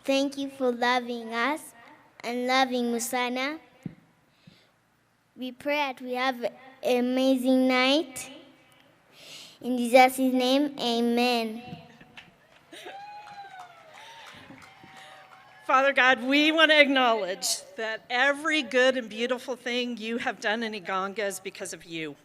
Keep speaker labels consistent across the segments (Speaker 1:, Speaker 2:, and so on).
Speaker 1: Thank you for loving us and loving Musana. We pray that we have an amazing night. In Jesus' name, amen.
Speaker 2: Father God, we want to acknowledge that every good and beautiful thing you have done in Iganga is because of you.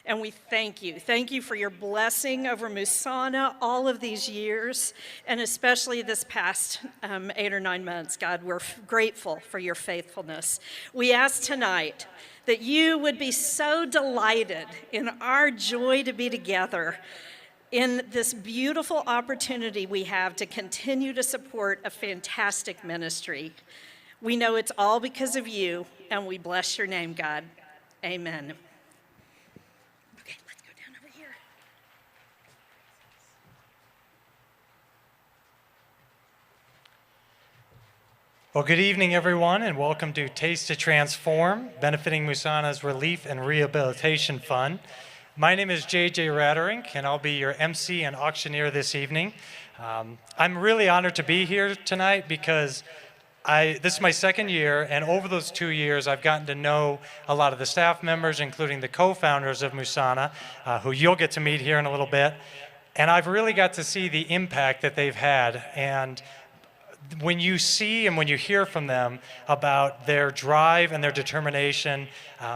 Speaker 2: And we thank you. Thank you for your blessing over Musana all of these years, and especially this past 8 or 9 months. God, we're grateful for your faithfulness. We ask tonight that you would be so delighted in our joy to be together in this beautiful opportunity we have to continue to support a fantastic ministry. We know it's all because of you, and we bless your name, God. Amen. Okay, let's go down over here.
Speaker 3: Well, good evening, everyone, and welcome to Taste to Transform, benefiting Musana's Relief and Rehabilitation Fund. My name is J.J. Ratterink, and I'll be your MC and auctioneer this evening. I'm really honored to be here tonight because this is my second year, and over those 2 years, I've gotten to know a lot of the staff members, including the co-founders of Musana, who you'll get to meet here in a little bit. And I've really got to see the impact that they've had. And when you see and when you hear from them about their drive and their determination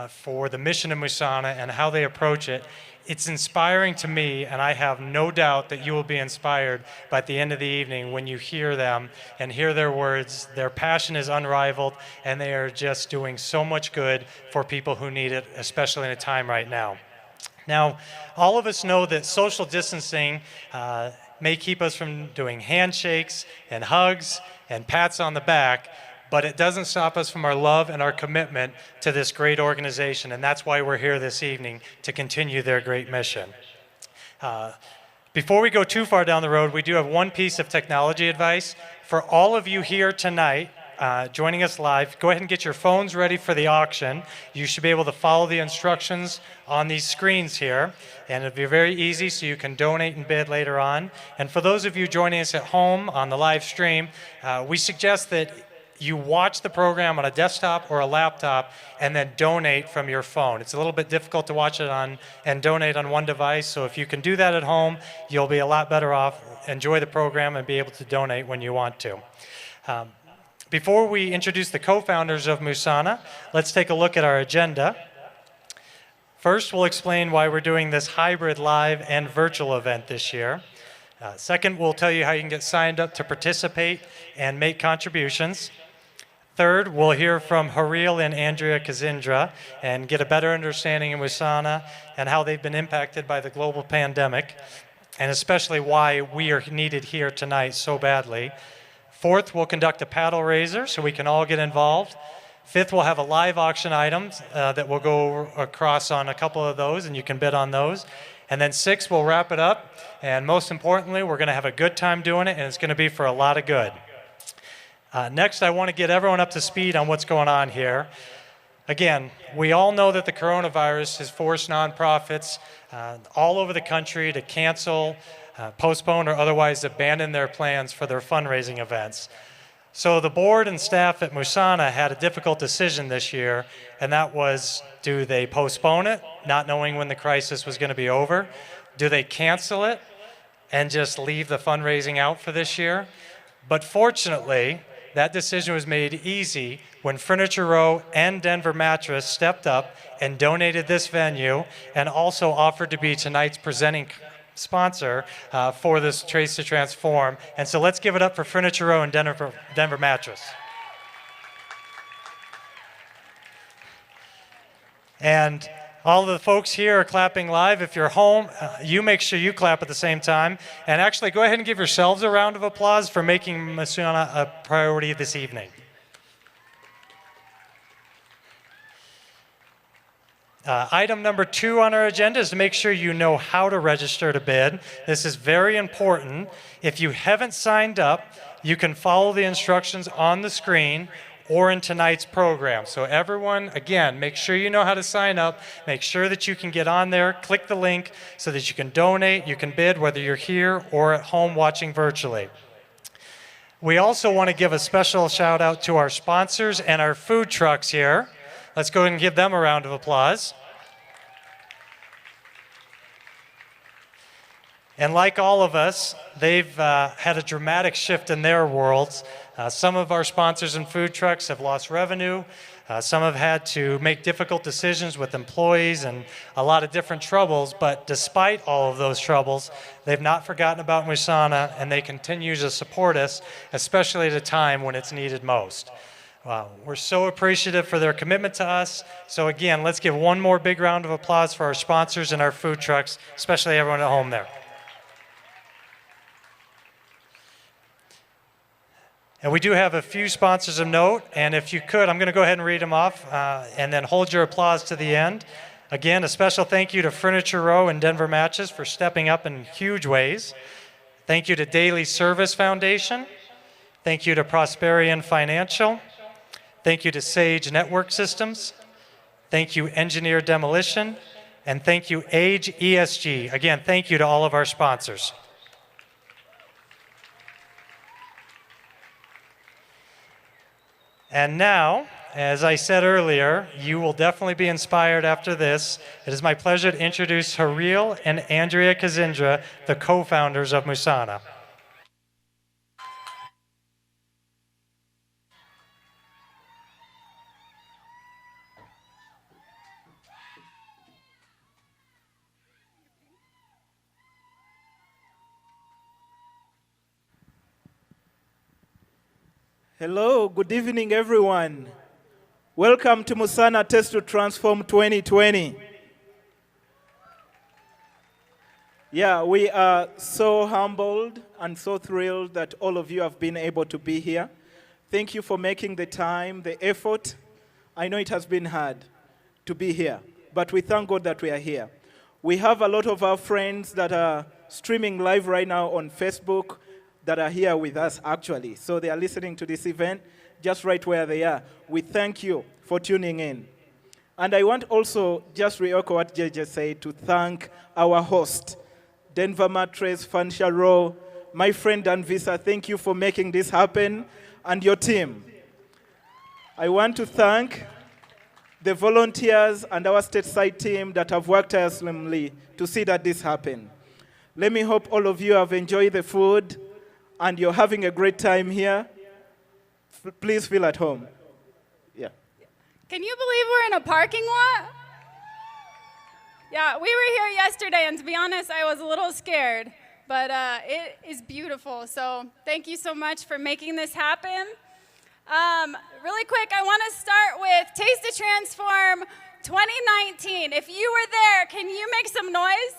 Speaker 3: for the mission of Musana and how they approach it, it's inspiring to me, and I have no doubt that you will be inspired by the end of the evening when you hear them and hear their words. Their passion is unrivaled, and they are just doing so much good for people who need it, especially in a time right now. Now, all of us know that social distancing may keep us from doing handshakes and hugs and pats on the back, but it doesn't stop us from our love and our commitment to this great organization, and that's why we're here this evening, to continue their great mission. Before we go too far down the road, we do have one piece of technology advice. For all of you here tonight, joining us live, go ahead and get your phones ready for the auction. You should be able to follow the instructions on these screens here, and it'll be very easy so you can donate and bid later on. And for those of you joining us at home on the live stream, we suggest that you watch the program on a desktop or a laptop and then donate from your phone. It's a little bit difficult to watch it on and donate on one device, so if you can do that at home, you'll be a lot better off. Enjoy the program and be able to donate when you want to. Before we introduce the co-founders of Musana, let's take a look at our agenda. First, we'll explain why we're doing this hybrid live and virtual event this year. Second, we'll tell you how you can get signed up to participate and make contributions. Third, we'll hear from Hareel and Andrea Kazindra and get a better understanding of Musana and how they've been impacted by the global pandemic, and especially why we are needed here tonight so badly. Fourth, we'll conduct a paddle raiser so we can all get involved. Fifth, we'll have a live auction item that we'll go across on a couple of those, and you can bid on those. And then sixth, we'll wrap it up. And most importantly, we're going to have a good time doing it, and it's going to be for a lot of good. Next, I want to get everyone up to speed on what's going on here. Again, we all know that the coronavirus has forced nonprofits all over the country to cancel, postpone, or otherwise abandon their plans for their fundraising events. So the board and staff at Musana had a difficult decision this year, and that was, do they postpone it, not knowing when the crisis was going to be over? Do they cancel it and just leave the fundraising out for this year? But fortunately, that decision was made easy when Furniture Row and Denver Mattress stepped up and donated this venue and also offered to be tonight's presenting sponsor for this Taste to Transform. And so let's give it up for Furniture Row and Denver Mattress. And all of the folks here are clapping live. If you're home, you make sure you clap at the same time. And actually, go ahead and give yourselves a round of applause for making Musana a priority this evening. Item number 2 on our agenda is to make sure you know how to register to bid. This is very important. If you haven't signed up, you can follow the instructions on the screen or in tonight's program. So everyone, again, make sure you know how to sign up. Make sure that you can get on there, click the link so that you can donate, you can bid, whether you're here or at home watching virtually. We also want to give a special shout out to our sponsors and our food trucks here. Let's go ahead and give them a round of applause. And like all of us, they've had a dramatic shift in their worlds. Some of our sponsors and food trucks have lost revenue. Some have had to make difficult decisions with employees and a lot of different troubles, but despite all of those troubles, they've not forgotten about Musana, and they continue to support us, especially at a time when it's needed most. We're so appreciative for their commitment to us. So again, let's give one more big round of applause for our sponsors and our food trucks, especially everyone at home there. And we do have a few sponsors of note, and if you could, I'm going to go ahead and read them off, and then hold your applause to the end. Again, a special thank you to Furniture Row and Denver Matches for stepping up in huge ways. Thank you to Daily Service Foundation. Thank you to Prosperian Financial. Thank you to Sage Network Systems. Thank you, Engineer Demolition. And thank you, Age ESG. Again, thank you to all of our sponsors. And now, as I said earlier, you will definitely be inspired after this. It is my pleasure to introduce Hareel and Andrea Kazindra, the co-founders of Musana.
Speaker 4: Hello, good evening, everyone. Welcome to Musana Test to Transform 2020. Yeah, we are so humbled and so thrilled that all of you have been able to be here. Thank you for making the time, the effort. I know it has been hard to be here, but we thank God that we are here. We have a lot of our friends that are streaming live right now on Facebook that are here with us, actually. So they are listening to this event just right where they are. We thank you for tuning in. And I want also, just re-echo what Jay just said, to thank our host, Denver Mattress, Furniture Row, my friend Dan Visa. Thank you for making this happen, and your team. I want to thank the volunteers and our stateside team that have worked tirelessly to see that this happen. Let me hope all of you have enjoyed the food and you're having a great time here. Please feel at home. Yeah.
Speaker 5: Can you believe we're in a parking lot? Yeah, we were here yesterday, and to be honest, I was a little scared, but it is beautiful. So thank you so much for making this happen. Really quick, I want to start with Taste to Transform 2019. If you were there, can you make some noise?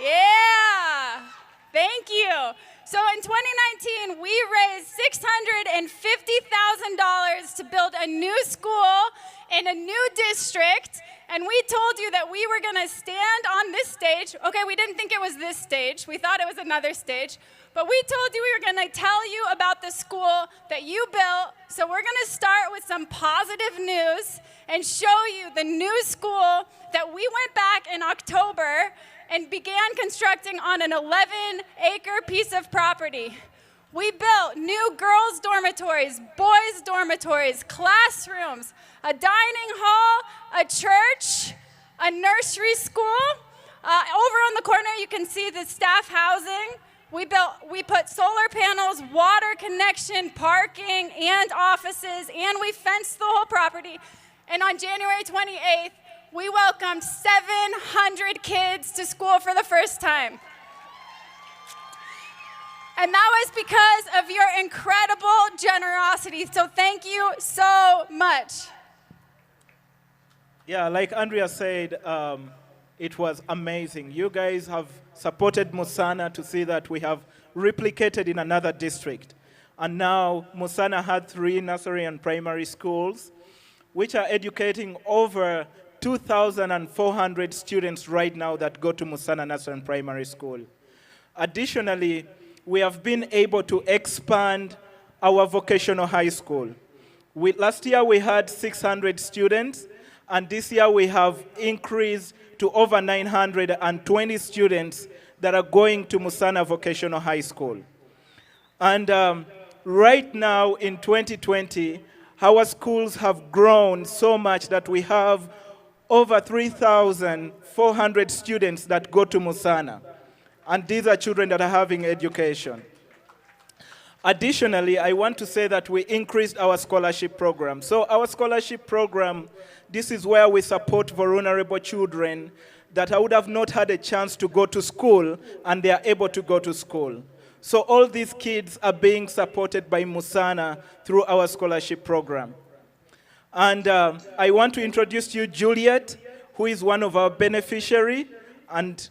Speaker 5: Yeah. Thank you. So in 2019, we raised $650,000 to build a new school in a new district, and we told you that we were going to stand on this stage. Okay, we didn't think it was this stage. We thought it was another stage. But we told you we were going to tell you about the school that you built. So we're going to start with some positive news and show you the new school that we went back in October and began constructing on an 11-acre piece of property. We built new girls' dormitories, boys' dormitories, classrooms, a dining hall, a church, a nursery school. Over on the corner, you can see the staff housing. We put solar panels, water connection, parking, and offices, and we fenced the whole property. And on January 28th, we welcomed 700 kids to school for the first time. And that was because of your incredible generosity. So thank you so much.
Speaker 4: Yeah, like Andrea said, it was amazing. You guys have supported Musana to see that we have replicated in another district. And now Musana had 3 nursery and primary schools, which are educating over 2,400 students right now that go to Musana Nursery and Primary School. Additionally, we have been able to expand our vocational high school. Last year we had 600 students, and this year we have increased to over 920 students that are going to Musana Vocational High School. And right now in 2020, our schools have grown so much that we have over 3,400 students that go to Musana. And these are children that are having education. Additionally, I want to say that we increased our scholarship program. So our scholarship program, this is where we support vulnerable children that would have not had a chance to go to school, and they are able to go to school. So all these kids are being supported by Musana through our scholarship program. And I want to introduce to you Juliet, who is one of our beneficiaries, and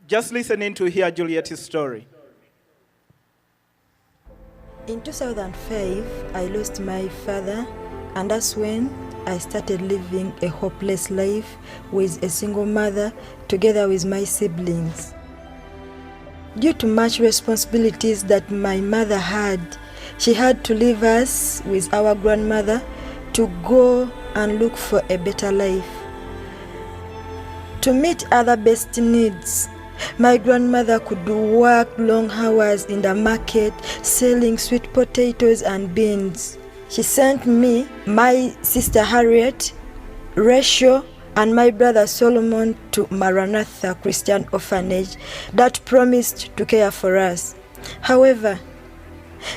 Speaker 4: just listening to hear Juliet's story.
Speaker 6: In 2005, I lost my father, and that's when I started living a hopeless life with a single mother together with my siblings. Due to much responsibilities that my mother had, she had to leave us with our grandmother to go and look for a better life. To meet other basic needs, my grandmother could work long hours in the market selling sweet potatoes and beans. She sent me, my sister Harriet, Rachel, and my brother Solomon to Maranatha Christian Orphanage that promised to care for us. However,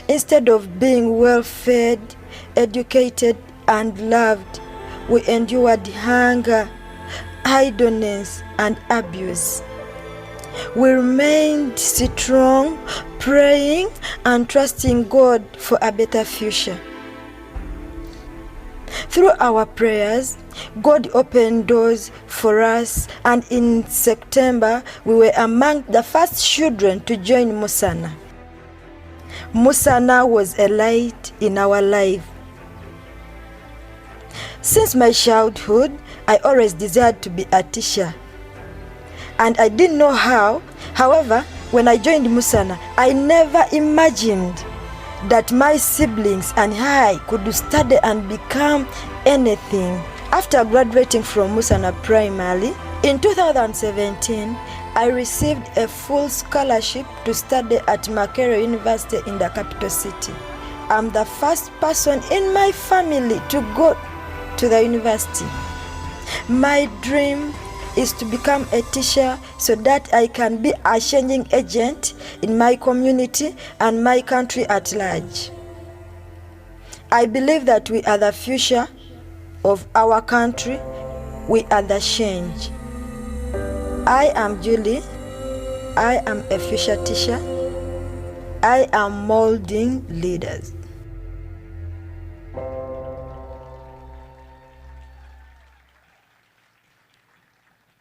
Speaker 6: instead of being well fed, educated, and loved, we endured hunger, idleness, and abuse. We remained strong, praying and trusting God for a better future. Through our prayers, God opened doors for us, and in September, we were among the first children to join Musana. Musana was a light in our life. Since my childhood, I always desired to be a teacher, and I didn't know how. However, when I joined Musana, I never imagined that my siblings and I could study and become anything. After graduating from Musana Primary, in 2017, I received a full scholarship to study at Makerere University in the capital city. I'm the first person in my family to go to the university. My dream is to become a teacher so that I can be a changing agent in my community and my country at large. I believe that we are the future of our country. We are the change. I am Julie. I am a future teacher. I am molding leaders.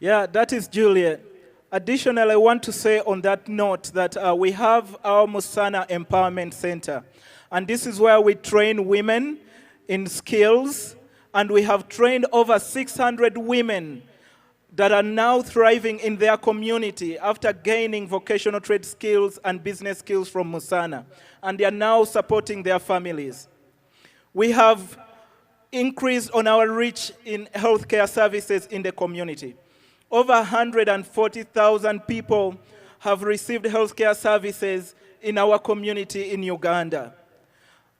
Speaker 4: Yeah, that is Juliet. Additionally, I want to say on that note that we have our Musana Empowerment Center. And this is where we train women in skills. And we have trained over 600 women that are now thriving in their community after gaining vocational trade skills and business skills from Musana. And they are now supporting their families. We have increased on our reach in healthcare services in the community. Over 140,000 people have received healthcare services in our community in Uganda.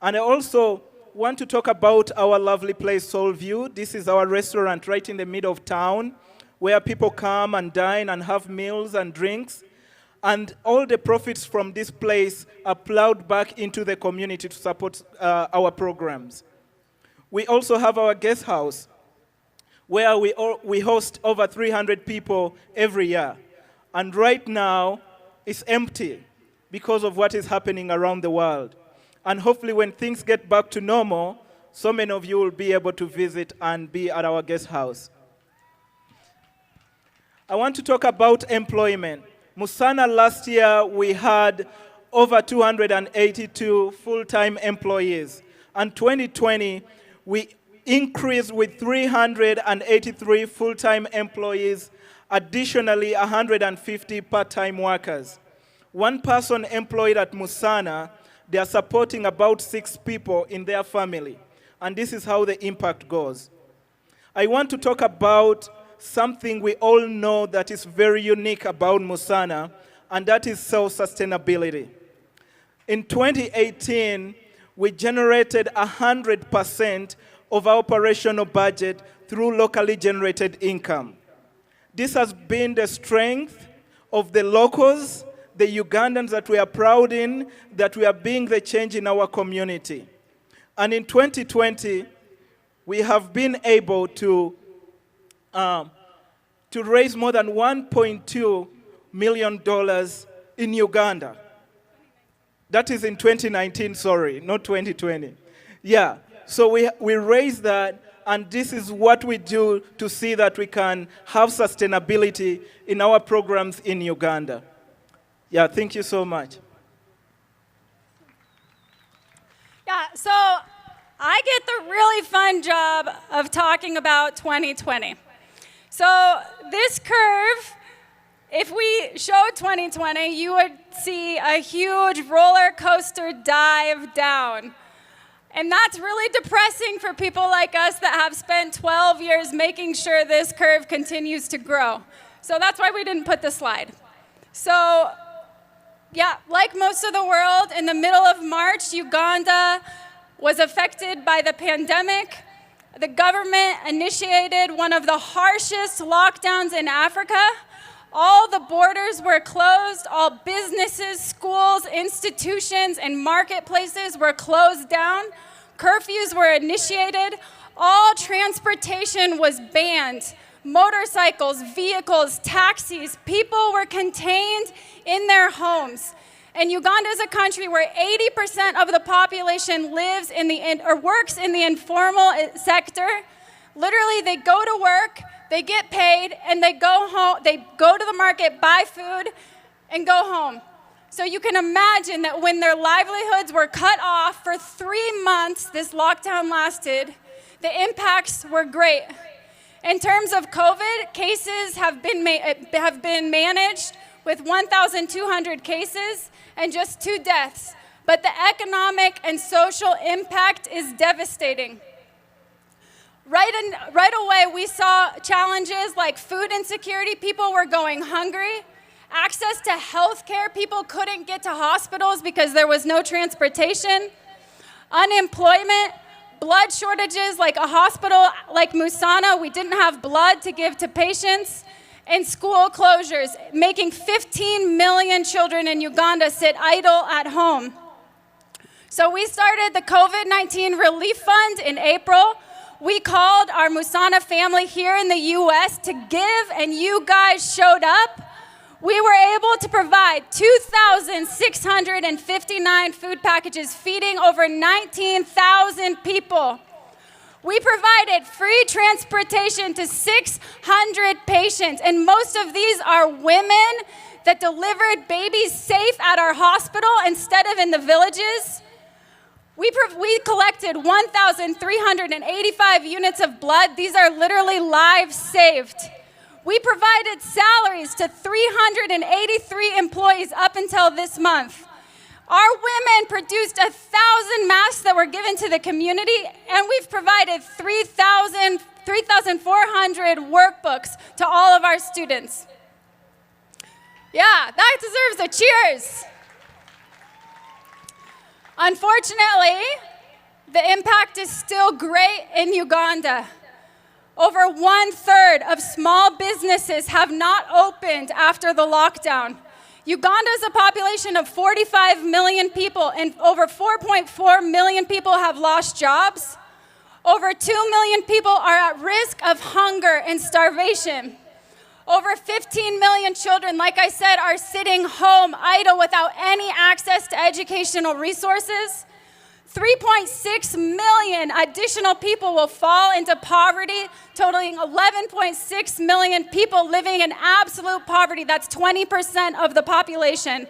Speaker 4: And I also want to talk about our lovely place, Soulview. This is our restaurant right in the middle of town where people come and dine and have meals and drinks. And all the profits from this place are plowed back into the community to support our programs. We also have our guest house, where we host over 300 people every year. And right now, it's empty because of what is happening around the world. And hopefully when things get back to normal, so many of you will be able to visit and be at our guest house. I want to talk about employment. Musana last year, we had over 282 full-time employees. And 2020, we increased with 383 full-time employees, additionally 150 part-time workers. One person employed at Musana, they are supporting about 6 people in their family. And this is how the impact goes. I want to talk about something we all know that is very unique about Musana, and that is self-sustainability. In 2018, we generated 100% of our operational budget through locally generated income. This has been the strength of the locals, the Ugandans that we are proud in, that we are being the change in our community. And in 2020, we have been able to raise more than $1.2 million in Uganda. That is in 2019, sorry, not 2020. Yeah, so we raised that, and this is what we do to see that we can have sustainability in our programs in Uganda. Yeah, thank you so much.
Speaker 5: Yeah, so I get the really fun job of talking about 2020. So this curve, if we showed 2020, you would see a huge roller coaster dive down. And that's really depressing for people like us that have spent 12 years making sure this curve continues to grow. So that's why we didn't put the slide. So yeah, like most of the world, in the middle of March, Uganda was affected by the pandemic. The government initiated one of the harshest lockdowns in Africa. All the borders were closed. All businesses, schools, institutions, and marketplaces were closed down. Curfews were initiated. All transportation was banned. Motorcycles, vehicles, taxis, people were contained in their homes. And Uganda is a country where 80% of the population lives or works in the informal sector. Literally, they go to work, they get paid, and they go home. They go to the market, buy food, and go home. So you can imagine that when their livelihoods were cut off for 3 months, this lockdown lasted, the impacts were great. In terms of COVID, cases have been managed with 1,200 cases and just 2 deaths. But the economic and social impact is devastating. Right away, we saw challenges like food insecurity. People were going hungry. Access to health care. People couldn't get to hospitals because there was no transportation. Unemployment. Blood shortages, like a hospital like Musana, we didn't have blood to give to patients. And school closures, making 15 million children in Uganda sit idle at home. So we started the COVID-19 Relief Fund in April. We called our Musana family here in the US to give, and you guys showed up. We were able to provide 2,659 food packages, feeding over 19,000 people. We provided free transportation to 600 patients, and most of these are women that delivered babies safe at our hospital instead of in the villages. We collected 1,385 units of blood. These are literally lives saved. We provided salaries to 383 employees up until this month. Our women produced 1,000 masks that were given to the community, and we've provided 3,400 workbooks to all of our students. Yeah, that deserves a cheers. Unfortunately, the impact is still great in Uganda. Over 1/3 of small businesses have not opened after the lockdown. Uganda is a population of 45 million people, and over 4.4 million people have lost jobs. Over 2 million people are at risk of hunger and starvation. Over 15 million children, like I said, are sitting home idle without any access to educational resources. 3.6 million additional people will fall into poverty, totaling 11.6 million people living in absolute poverty. That's 20% of the population.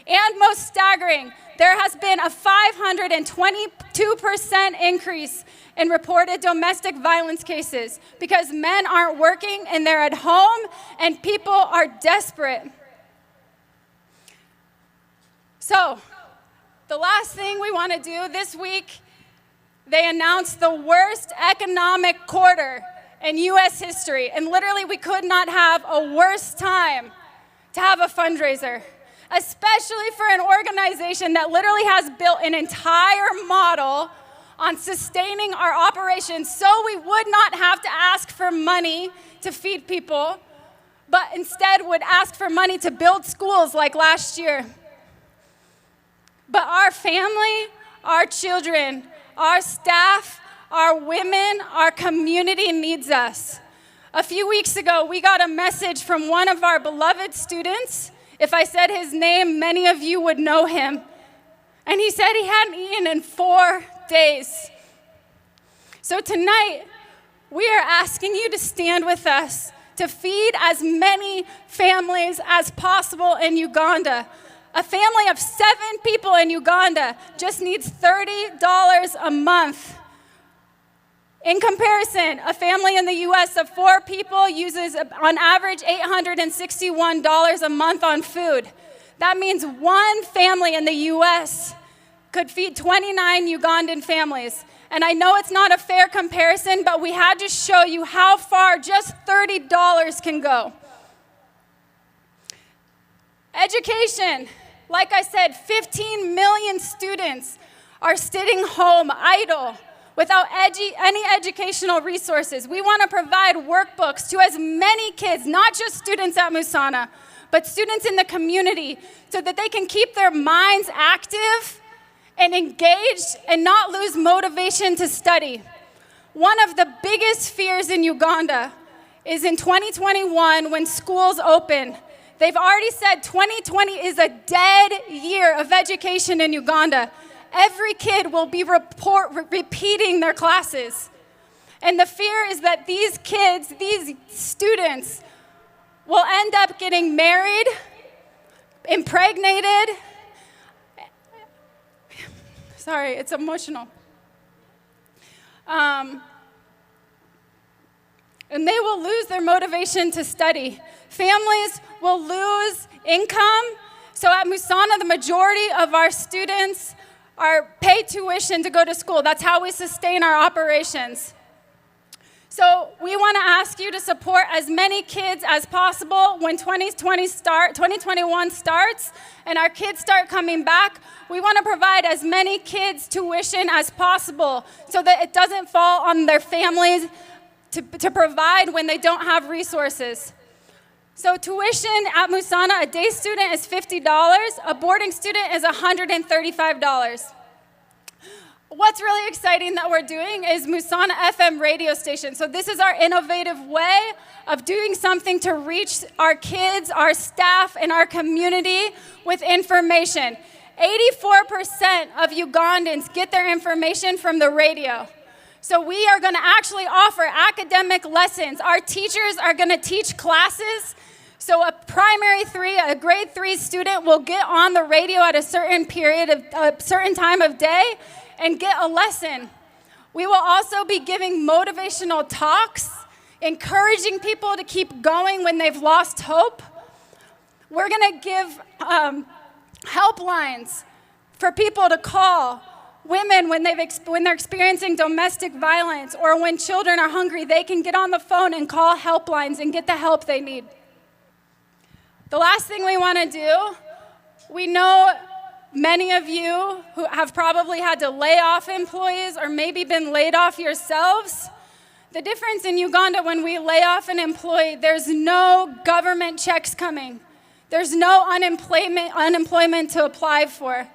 Speaker 5: And most staggering, there has been a 522% increase in reported domestic violence cases because men aren't working and they're at home and people are desperate. So, the last thing we want to do this week, they announced the worst economic quarter in US history. And literally, we could not have a worse time to have a fundraiser. especially for an organization that literally has built an entire model on sustaining our operations so we would not have to ask for money to feed people, but instead would ask for money to build schools like last year. But our family, our children, our staff, our women, our community needs us. A few weeks ago, we got a message from one of our beloved students. If I said his name, many of you would know him. And he said he hadn't eaten in 4 days. So tonight, we are asking you to stand with us to feed as many families as possible in Uganda. A family of 7 people in Uganda just needs $30 a month. In comparison, a family in the US of 4 people uses on average $861 a month on food. That means one family in the US could feed 29 Ugandan families. And I know it's not a fair comparison, but we had to show you how far just $30 can go. Education. Like I said, 15 million students are sitting home idle without any educational resources. We want to provide workbooks to as many kids, not just students at Musana, but students in the community, so that they can keep their minds active and engaged and not lose motivation to study. One of the biggest fears in Uganda is in 2021 when schools open. They've already said 2020 is a dead year of education in Uganda. Every kid will be repeating their classes. And the fear is that these kids, these students, will end up getting married, impregnated. Sorry, it's emotional. And they will lose their motivation to study. Families will lose income. So at Musana, the majority of our students are paid tuition to go to school. That's how we sustain our operations. So we want to ask you to support as many kids as possible when 2021 starts and our kids start coming back. We want to provide as many kids tuition as possible so that it doesn't fall on their families to provide when they don't have resources. So tuition at Musana, a day student is $50, a boarding student is $135. What's really exciting that we're doing is Musana FM radio station. So this is our innovative way of doing something to reach our kids, our staff, and our community with information. 84% of Ugandans get their information from the radio. So we are going to actually offer academic lessons. Our teachers are going to teach classes. So a grade 3 student will get on the radio at a certain time of day and get a lesson. We will also be giving motivational talks, encouraging people to keep going when they've lost hope. We're going to give helplines for people to call. Women, when they're experiencing domestic violence or when children are hungry, they can get on the phone and call helplines and get the help they need. The last thing we want to do, we know many of you who have probably had to lay off employees or maybe been laid off yourselves. The difference in Uganda, when we lay off an employee, there's no government checks coming. There's no unemployment to apply for.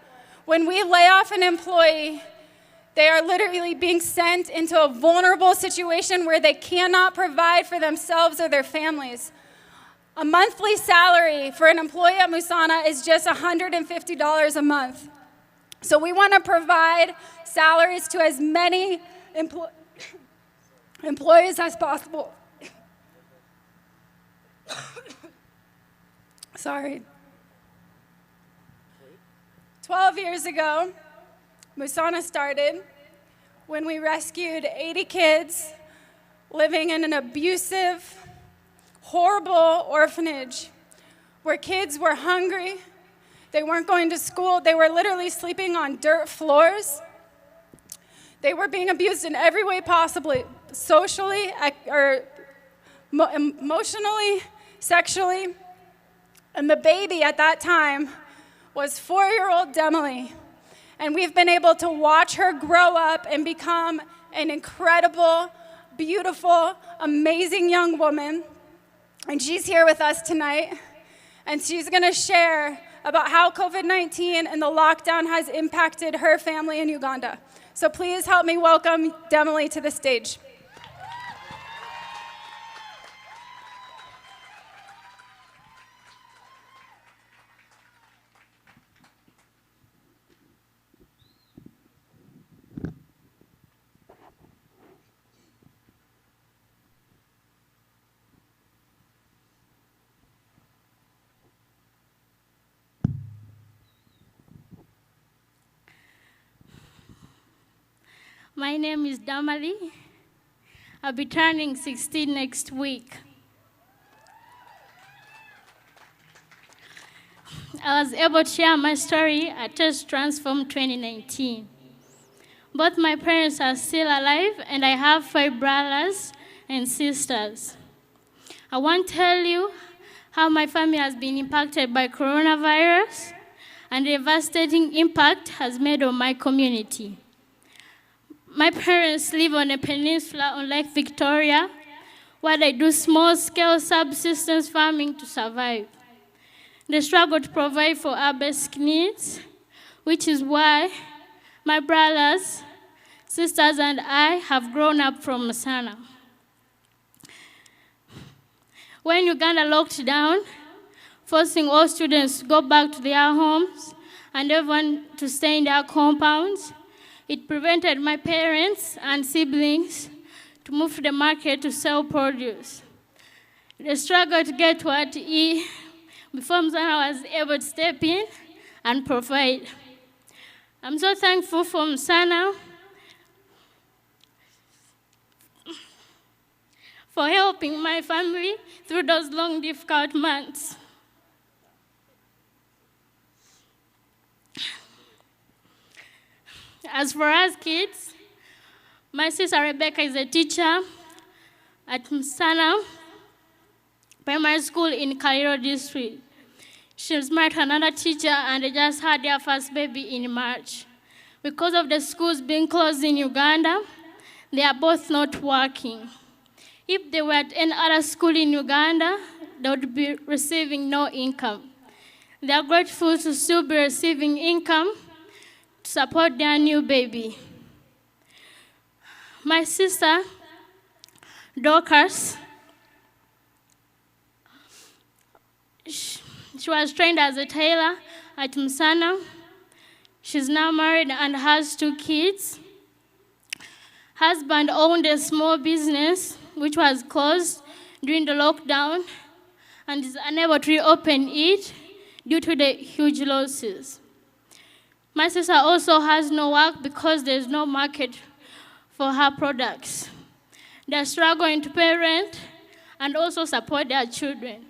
Speaker 5: When we lay off an employee, they are literally being sent into a vulnerable situation where they cannot provide for themselves or their families. A monthly salary for an employee at Musana is just $150 a month. So we want to provide salaries to as many employees as possible. Sorry. 12 years ago, Musana started when we rescued 80 kids living in an abusive, horrible orphanage where kids were hungry, they weren't going to school, they were literally sleeping on dirt floors. They were being abused in every way possible, socially, or emotionally, sexually. And the baby at that time was 4-year-old Demily. And we've been able to watch her grow up and become an incredible, beautiful, amazing young woman. And she's here with us tonight. And she's going to share about how COVID-19 and the lockdown has impacted her family in Uganda. So please help me welcome Demily to the stage.
Speaker 7: My name is Damali. I'll be turning 16 next week. I was able to share my story at Test Transform 2019. Both my parents are still alive, and I have 5 brothers and sisters. I want to tell you how my family has been impacted by coronavirus and the devastating impact has made on my community. My parents live on a peninsula on Lake Victoria, where they do small-scale subsistence farming to survive. They struggle to provide for our basic needs, which is why my brothers, sisters, and I have grown up from Musana. When Uganda locked down, forcing all students to go back to their homes and everyone to stay in their compounds, it prevented my parents and siblings to move to the market to sell produce. They struggled to get what to eat before Musana was able to step in and provide. I'm so thankful for Musana for helping my family through those long, difficult months. As for us kids, my sister Rebecca is a teacher at Musana Primary School in Kaliro District. She was married to another teacher and they just had their first baby in March. Because of the schools being closed in Uganda, they are both not working. If they were at any other school in Uganda, they would be receiving no income. They are grateful to still be receiving income to support their new baby. My sister, Dorcas, she was trained as a tailor at Musana. She's now married and has 2 kids. Husband owned a small business which was closed during the lockdown and is unable to reopen it due to the huge losses. My sister also has no work because there's no market for her products. They're struggling to pay rent and also support their children,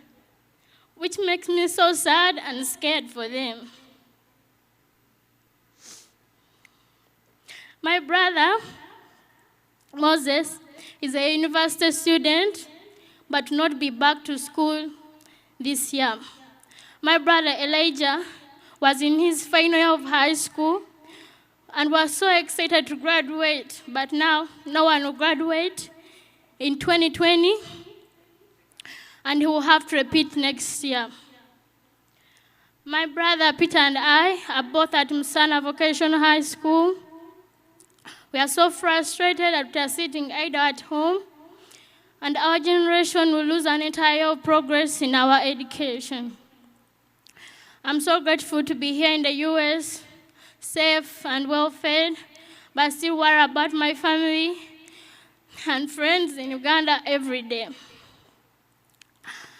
Speaker 7: which makes me so sad and scared for them. My brother, Moses, is a university student, but will not be back to school this year. My brother, Elijah, was in his final year of high school and was so excited to graduate, but now no one will graduate in 2020, and he will have to repeat next year. My brother Peter and I are both at Musana Vocational High School. We are so frustrated that we are sitting idle at home, and our generation will lose an entire year of progress in our education. I'm so grateful to be here in the US, safe and well-fed, but still worry about my family and friends in Uganda every day.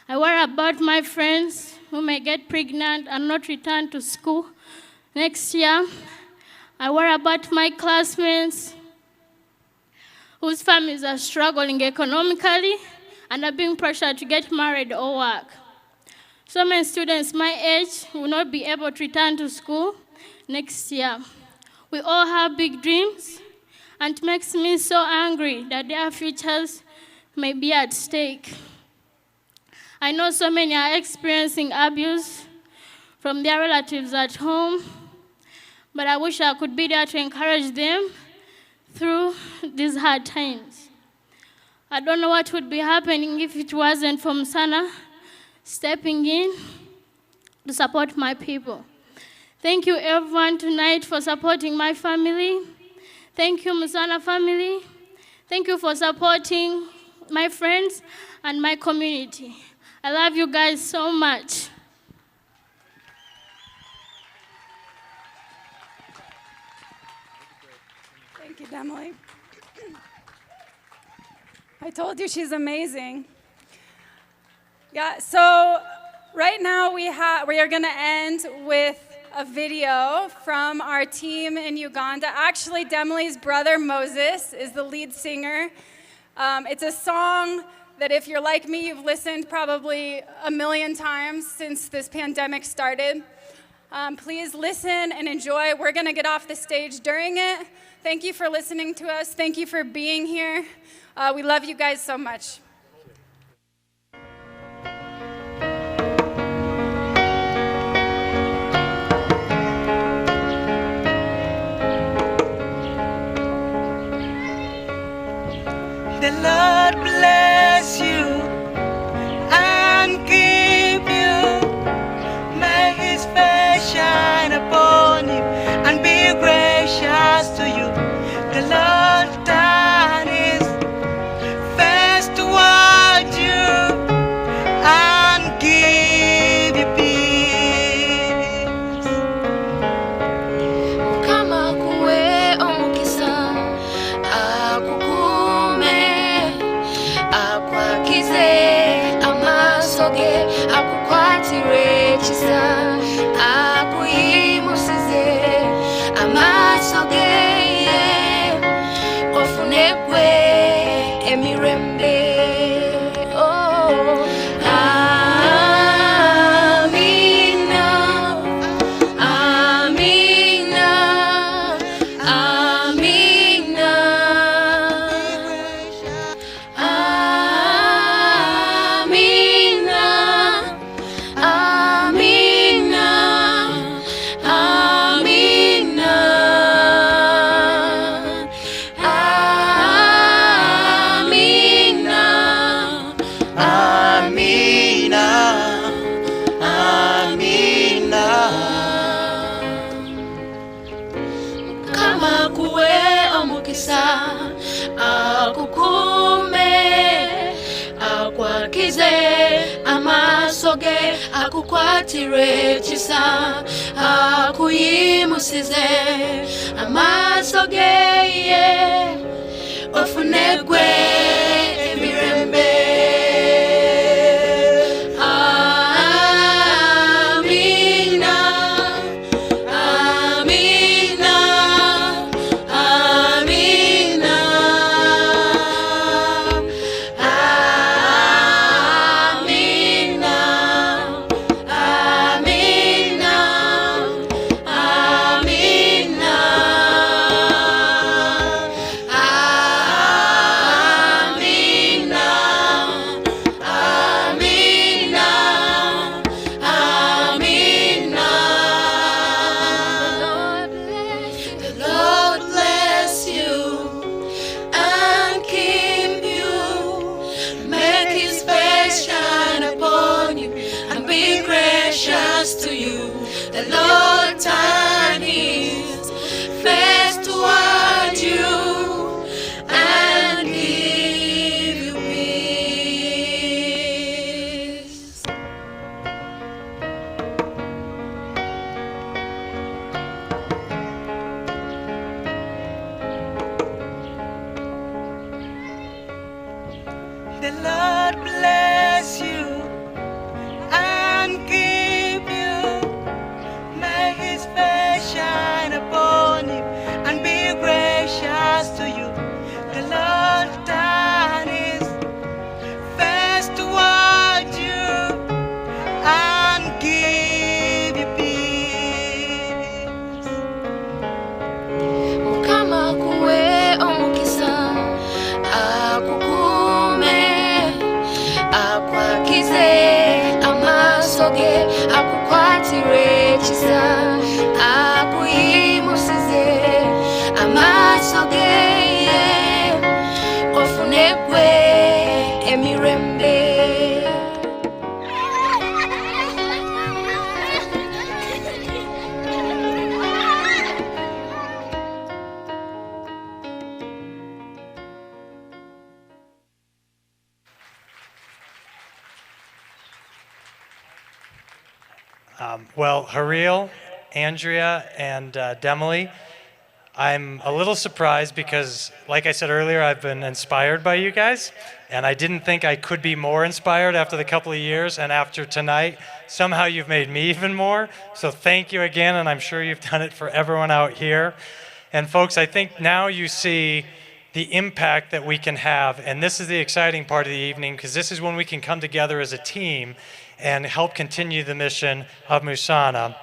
Speaker 7: I worry about my friends who may get pregnant and not return to school next year. I worry about my classmates whose families are struggling economically and are being pressured to get married or work. So many students my age will not be able to return to school next year. We all have big dreams, and it makes me so angry that their futures may be at stake. I know so many are experiencing abuse from their relatives at home, but I wish I could be there to encourage them through these hard times. I don't know what would be happening if it wasn't for Musana stepping in to support my people. Thank you everyone tonight for supporting my family. Thank you, Musana family. Thank you for supporting my friends and my community. I love you guys so much.
Speaker 5: Thank you, Emily. I told you she's amazing. Yeah, so right now we are going to end with a video from our team in Uganda. Actually, Demley's brother Moses is the lead singer. It's a song that if you're like me, you've listened probably 1,000,000 times since this pandemic started. Please listen and enjoy. We're going to get off the stage during it. Thank you for listening to us. Thank you for being here. We love you guys so much.
Speaker 8: The Lord bless you and keep you. May His face shine upon you and be gracious to you. The Lord turn His face toward you and give you peace. Kama kuwe omukisa akukume akwakize amasoge akukwatire kisa akuyimusize amasoge ofunekwe emirembe. Oh, Amina, Amina, Amina, Amina, Amina, Amina, Amina, Amina. Kama kuwe omukisa akukume akwakize amasoge akukwatire kisa akuyimusize amasoge ye ofunegwe emirembe. Amina, Amina, Amina, Amina, Amina, Amina, the Lord bless you and keep you. Make His face shine upon you and be gracious to you. The Lord turn His face toward you and give you peace. The Lord bless you and keep you. May His face shine upon you and be gracious to you. The Lord turn His face toward you and give you peace. Kama kuwe omukisa akukume akwakize soge ofunekwe emirembe.
Speaker 3: Well, Hareel, Andrea, and Demily, I'm a little surprised because, like I said earlier, I've been inspired by you guys, and I didn't think I could be more inspired after the couple of years, and after tonight, somehow you've made me even more. So thank you again, and I'm sure you've done it for everyone out here. And folks, I think now you see the impact that we can have, and this is the exciting part of the evening, because this is when we can come together as a team and help continue the mission of Musana,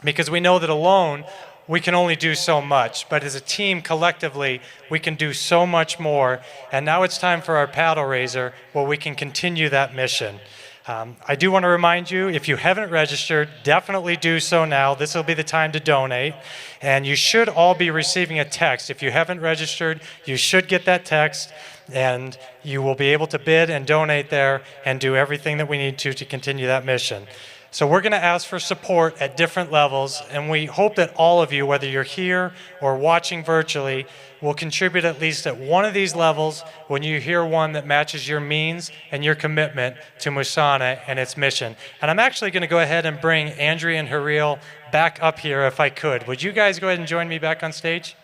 Speaker 3: because we know that alone we can only do so much, but as a team collectively we can do so much more. And now it's time for our paddle raiser where we can continue that mission. I do want to remind you, if you haven't registered, definitely do so now. This will be the time to donate. And you should all be receiving a text. If you haven't registered, you should get that text, and you will be able to bid and donate there and do everything that we need to continue that mission. So we're going to ask for support at different levels, and we hope that all of you, whether you're here or watching virtually, will contribute at least at one of these levels when you hear one that matches your means and your commitment to Musana and its mission. And I'm actually going to go ahead and bring Andrea and Hareel back up here if I could. Would you guys go ahead and join me back on stage?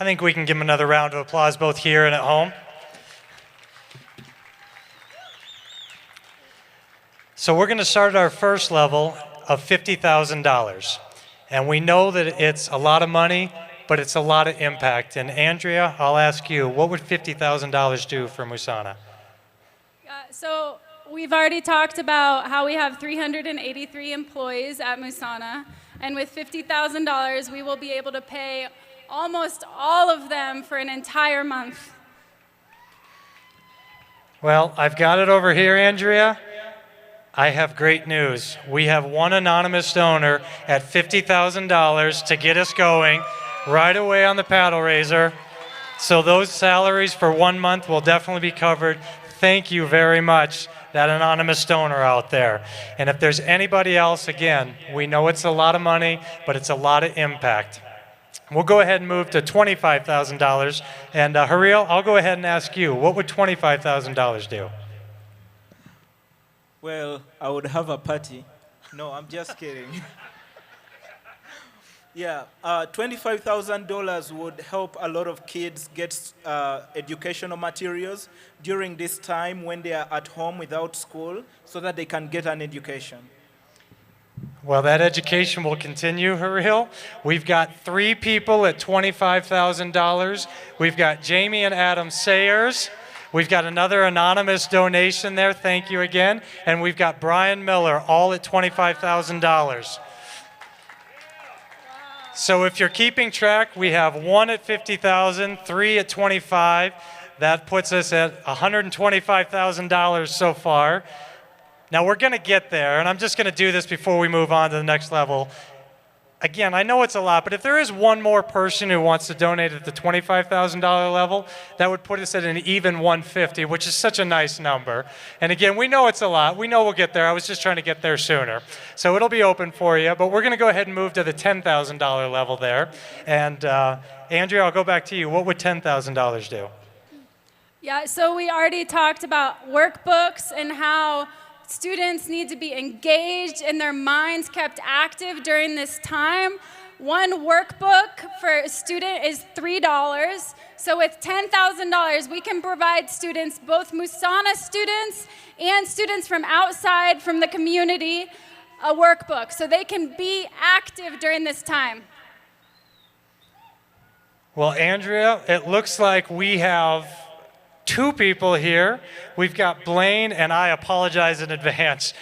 Speaker 3: I think we can give them another round of applause both here and at home. So we're going to start our first level of $50,000. And we know that it's a lot of money, but it's a lot of impact. And Andrea, I'll ask you, what would $50,000 do for Musana?
Speaker 5: So we've already talked about how we have 383 employees at Musana. And with $50,000, we will be able to pay almost all of them for an entire month.
Speaker 3: Well, I've got it over here, Andrea. I have great news. We have one anonymous donor at $50,000 to get us going right away on the paddle raiser. So those salaries for 1 month will definitely be covered. Thank you very much, that anonymous donor out there. And if there's anybody else, again, we know it's a lot of money, but it's a lot of impact. We'll go ahead and move to $25,000. And Hareel, I'll go ahead and ask you, what would $25,000 do?
Speaker 4: Well, I would have a party. No, I'm just kidding. Yeah, $25,000 would help a lot of kids get educational materials during this time when they are at home without school so that they can get an education.
Speaker 3: Well, that education will continue, Hareel. We've got 3 people at $25,000. We've got Jamie and Adam Sayers. We've got another anonymous donation there. Thank you again. And we've got Brian Miller, all at $25,000. So if you're keeping track, we have 1 at $50,000, 3 at $25,000. That puts us at $125,000 so far. Now we're going to get there, and I'm just going to do this before we move on to the next level. Again, I know it's a lot, but if there is one more person who wants to donate at the $25,000 level, that would put us at an even $150,000, which is such a nice number. And again, we know it's a lot. We know we'll get there. I was just trying to get there sooner. So it'll be open for you, but we're going to go ahead and move to the $10,000 level there. And Andrea, I'll go back to you. What would $10,000 do?
Speaker 5: Yeah, so we already talked about workbooks and how students need to be engaged and their minds kept active during this time. One workbook for a student is $3. So with $10,000, we can provide students, both Musana students and students from outside, from the community, a workbook so they can be active during this time.
Speaker 3: Well, Andrea, it looks like we have 2 people here. We've got Blaine, and I apologize in advance,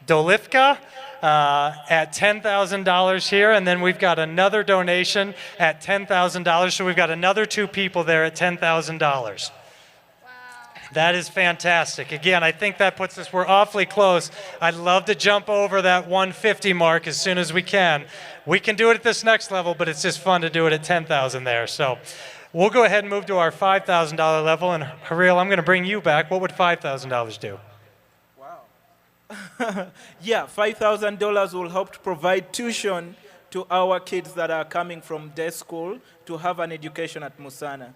Speaker 3: Dolivka at $10,000 here, and then we've got another donation at $10,000, so we've got another 2 people there at $10,000. That is fantastic. Again, I think that puts us, we're awfully close. I'd love to jump over that 150 mark as soon as we can. We can do it at this next level, but it's just fun to do it at 10,000 there. So we'll go ahead and move to our $5,000 level. And Hareel, I'm going to bring you back. What would $5,000 do?
Speaker 4: Wow. Yeah, $5,000 will help to provide tuition to our kids that are coming from day school to have an education at Musana.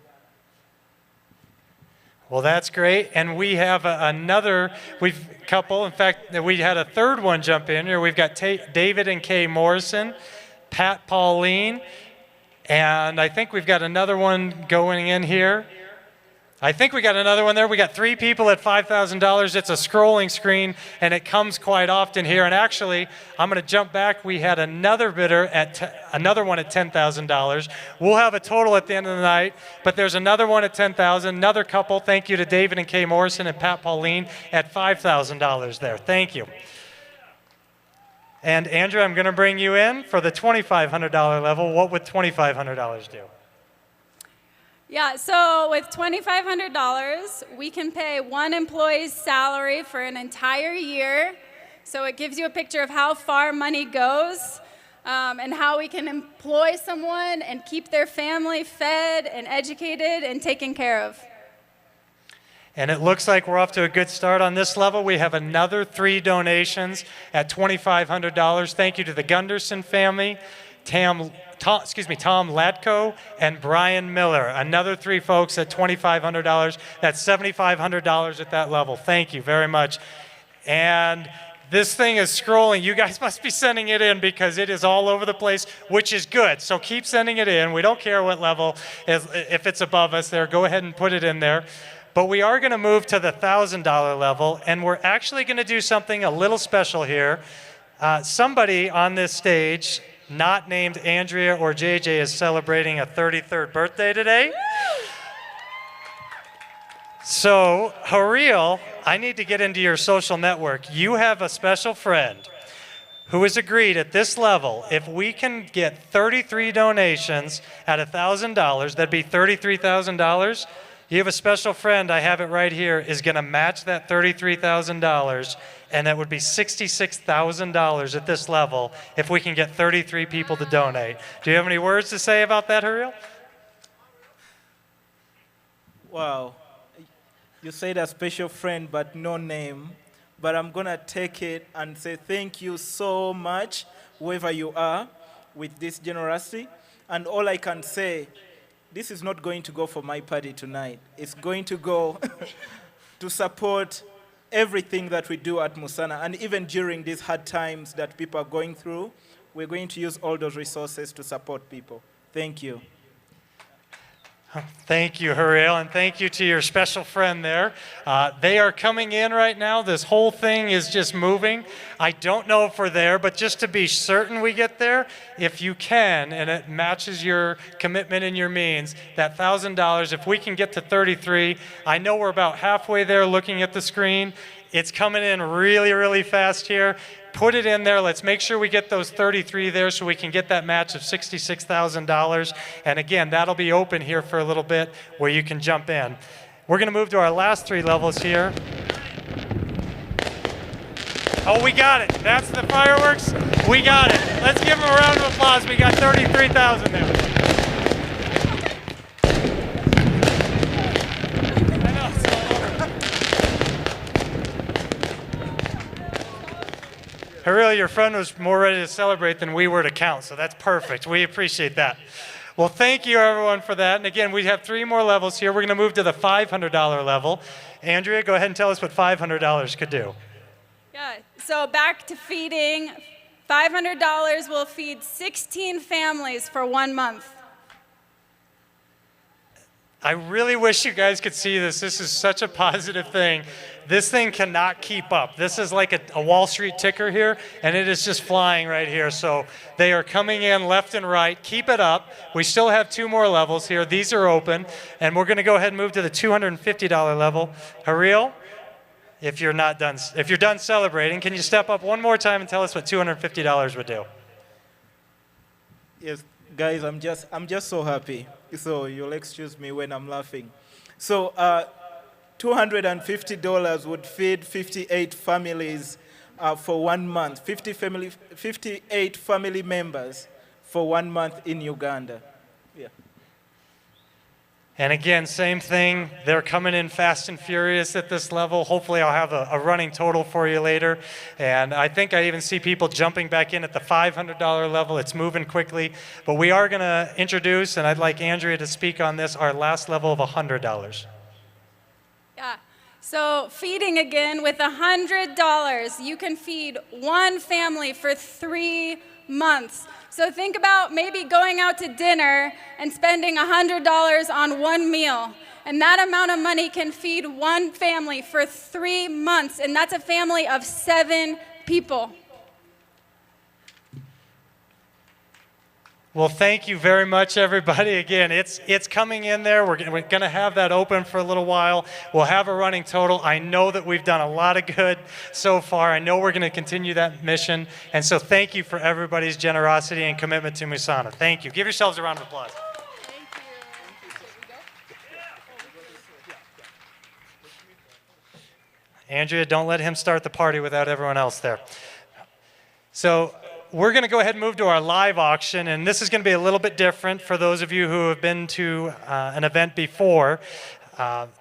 Speaker 3: Well, that's great. And we have another couple. In fact, we had a third one jump in here. We've got David and Kay Morrison, Pat Pauline, and I think we've got another one going in here. I think we got another one there. We got 3 people at $5,000. It's a scrolling screen, and it comes quite often here. And actually, I'm going to jump back. We had another bidder at another one at $10,000. We'll have a total at the end of the night, but there's another one at $10,000. Another couple. Thank you to David and Kay Morrison and Pat Pauline at $5,000 there. Thank you. And Andrea, I'm going to bring you in for the $2,500 level. What would $2,500 do?
Speaker 5: Yeah, so with $2,500, we can pay one employee's salary for an entire year. So it gives you a picture of how far money goes and how we can employ someone and keep their family fed and educated and taken care of.
Speaker 3: And it looks like we're off to a good start on this level. We have another 3 donations at $2,500. Thank you to the Gunderson family, Tom Latko, and Brian Miller. Another 3 folks at $2,500. That's $7,500 at that level. Thank you very much. And this thing is scrolling. You guys must be sending it in because it is all over the place, which is good. So keep sending it in. We don't care what level, if it's above us there, go ahead and put it in there. But we are going to move to the $1,000 level, and we're actually going to do something a little special here. Somebody on this stage, not named Andrea or JJ, is celebrating a 33rd birthday today. So, Hareel, I need to get into your social network. You have a special friend who has agreed at this level, if we can get 33 donations at $1,000, that'd be $33,000. You have a special friend, I have it right here, is going to match that $33,000, and that would be $66,000 at this level if we can get 33 people to donate. Do you have any words to say about that, Hareel?
Speaker 4: Wow. You said a special friend, but no name. But I'm going to take it and say thank you so much, whoever you are, with this generosity. And all I can say, this is not going to go for my party tonight. It's going to go to support everything that we do at Musana. And even during these hard times that people are going through, we're going to use all those resources to support people. Thank you.
Speaker 3: Thank you, Hareel, and thank you to your special friend there. They are coming in right now. This whole thing is just moving. I don't know if we're there, but just to be certain we get there, if you can, and it matches your commitment and your means, that $1,000, if we can get to 33, I know we're about halfway there looking at the screen. It's coming in really, really fast here. Put it in there. Let's make sure we get those 33 there so we can get that match of $66,000. And again, that'll be open here for a little bit where you can jump in. We're going to move to our last 3 levels here. Oh, we got it. That's the fireworks. We got it. Let's give them a round of applause. We got 33,000 there. Hareel, your friend was more ready to celebrate than we were to count, so that's perfect. We appreciate that. Well, thank you, everyone, for that. And again, we have 3 more levels here. We're going to move to the $500 level. Andrea, go ahead and tell us what $500 could do.
Speaker 5: Yeah, so back to feeding. $500 will feed 16 families for 1 month.
Speaker 3: I really wish you guys could see this. This is such a positive thing. This thing cannot keep up. This is like a Wall Street ticker here, and it is just flying right here. So they are coming in left and right. Keep it up. We still have 2 more levels here. These are open, and we're going to go ahead and move to the $250 level. Hareel, if you're done celebrating, can you step up one more time and tell us what $250 would do?
Speaker 4: Yes, guys, I'm just so happy. So you'll excuse me when I'm laughing. So $250 would feed 58 families for 1 month, 58 family members for 1 month in Uganda. Yeah.
Speaker 3: And again, same thing. They're coming in fast and furious at this level. Hopefully I'll have a running total for you later. And I think I even see people jumping back in at the $500 level. It's moving quickly. But we are going to introduce, and I'd like Andrea to speak on this, our last level of $100.
Speaker 5: Yeah. So feeding again with $100, you can feed one family for 3 months. So think about maybe going out to dinner and spending $100 on one meal. And that amount of money can feed one family for 3 months. And that's a family of 7 people.
Speaker 3: Well, thank you very much, everybody. Again, it's coming in there. We're going to have that open for a little while. We'll have a running total. I know that we've done a lot of good so far. I know we're going to continue that mission. And so thank you for everybody's generosity and commitment to Musana. Thank you. Give yourselves a round of applause. Andrea, don't let him start the party without everyone else there. So we're going to go ahead and move to our live auction, and this is going to be a little bit different for those of you who have been to an event before.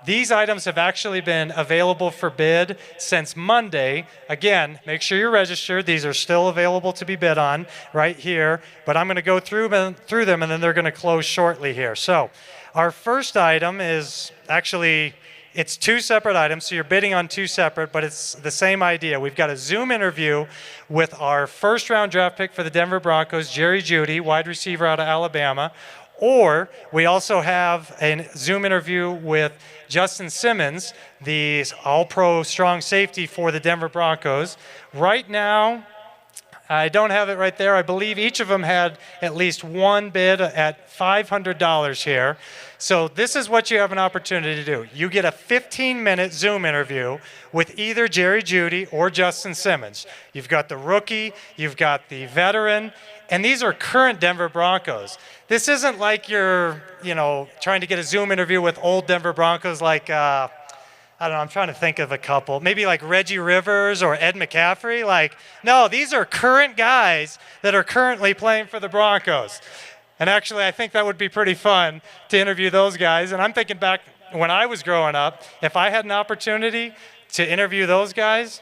Speaker 3: These items have actually been available for bid since Monday. Again, make sure you're registered. These are still available to be bid on right here, but I'm going to go through them, and then they're going to close shortly here. So our first item is actually, it's 2 separate items, so you're bidding on 2 separate, but it's the same idea. We've got a Zoom interview with our first-round draft pick for the Denver Broncos, Jerry Jeudy, wide receiver out of Alabama. Or we also have a Zoom interview with Justin Simmons, the all-pro strong safety for the Denver Broncos. Right now, I don't have it right there. I believe each of them had at least one bid at $500 here. So this is what you have an opportunity to do. You get a 15-minute Zoom interview with either Jerry Jeudy or Justin Simmons. You've got the rookie, you've got the veteran, and these are current Denver Broncos. This isn't like you're, trying to get a Zoom interview with old Denver Broncos like, I don't know, I'm trying to think of a couple. Maybe like Reggie Rivers or Ed McCaffrey. No, these are current guys that are currently playing for the Broncos. And actually, I think that would be pretty fun to interview those guys. And I'm thinking back when I was growing up, if I had an opportunity to interview those guys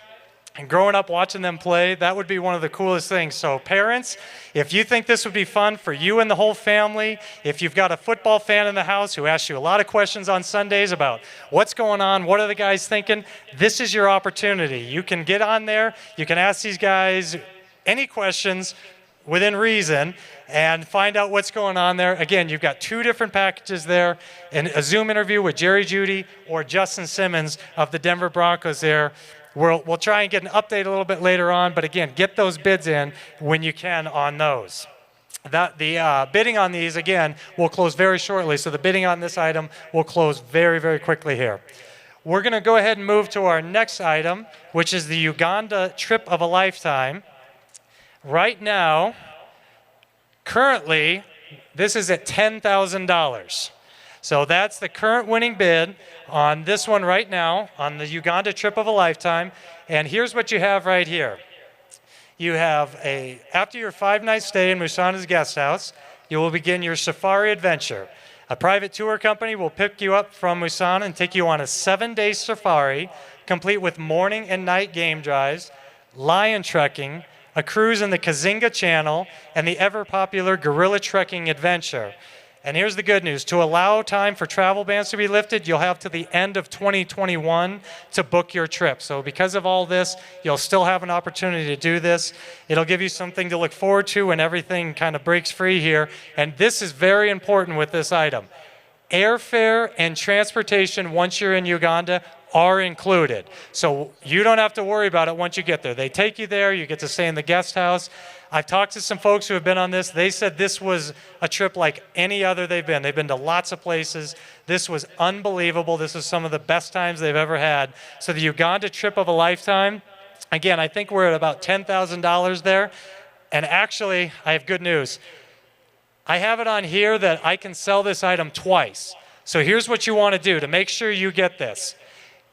Speaker 3: and growing up watching them play, that would be one of the coolest things. So parents, if you think this would be fun for you and the whole family, if you've got a football fan in the house who asks you a lot of questions on Sundays about what's going on, what are the guys thinking, this is your opportunity. You can get on there, you can ask these guys any questions within reason and find out what's going on there. Again, you've got 2 different packages there, and a Zoom interview with Jerry Jeudy or Justin Simmons of the Denver Broncos there. We'll try and get an update a little bit later on, but again, get those bids in when you can on those. The bidding on these, again, will close very shortly, so the bidding on this item will close very, very quickly here. We're going to go ahead and move to our next item, which is the Uganda trip of a lifetime. Right now, currently, this is at $10,000. So that's the current winning bid on this one right now, on the Uganda trip of a lifetime. And here's what you have right here. You have after your 5-night stay in Musana's guest house, you will begin your safari adventure. A private tour company will pick you up from Musana and take you on a 7-day safari, complete with morning and night game drives, lion trekking, a cruise in the Kazinga Channel, and the ever-popular gorilla trekking adventure. And here's the good news. To allow time for travel bans to be lifted, you'll have to the end of 2021 to book your trip. So because of all this, you'll still have an opportunity to do this. It'll give you something to look forward to when everything kind of breaks free here. And this is very important with this item. Airfare and transportation once you're in Uganda are included. So you don't have to worry about it once you get there. They take you there, you get to stay in the guest house. I've talked to some folks who have been on this. They said this was a trip like any other they've been. They've been to lots of places. This was unbelievable. This was some of the best times they've ever had. So the Uganda trip of a lifetime, again, I think we're at about $10,000 there. And actually, I have good news. I have it on here that I can sell this item twice. So here's what you want to do to make sure you get this.